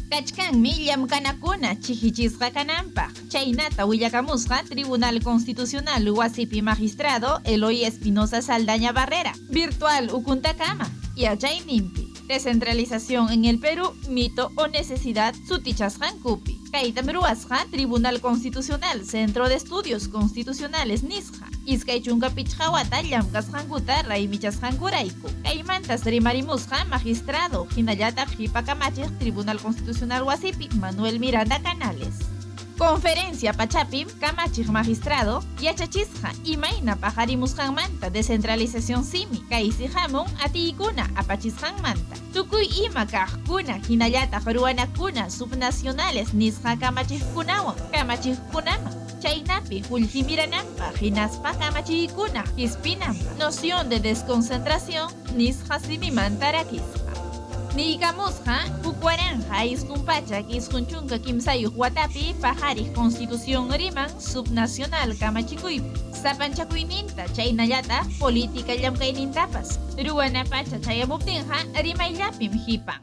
Kachkanmi llamkanakuna chijichisqa kananpaq. Chaynata willakamusqa Tribunal Constitucional wasipi magistrado Eloy Espinosa Saldaña Barrera. Virtual ukuntakama. Yachayninpi. Descentralización en el Perú, mito o necesidad sutichasqankupi. Kaytam ruwasqa Tribunal Constitucional Centro de Estudios Constitucionales nisqa. Iskay chunka pichqawata llamkasqankuta raymichasqankurayku. Kaymantas rimarimusqa magistrado hinallataq qhipakamachiq Tribunal Constitucional wasipi Manuel Miranda Canales. Conferencia pachapim kamachiq magistrado yachachisqa imayna pajarimusqanmanta descentralización simi kaysi hamun atiykuna apachisqanmanta. Tukuy ima kaqkuna hinallataq ruwanakuna subnacionales nisqa kamachiqkunaman. Chaynapi qullqimirananpaq hinaspa kamachiykuna hispinanpaq. Noción de desconcentración nisqa simimanta rakisqa. Niykamusqa hukwaranja isqunpachak isqunchunka kimsayuq watapi pajariq constitución riman subnacional kamachikuypi. Sapanchakuyninta chaynallataq política llamkaynintapas. Ruwanapacha chayamuptinqa rimayllapim hipan.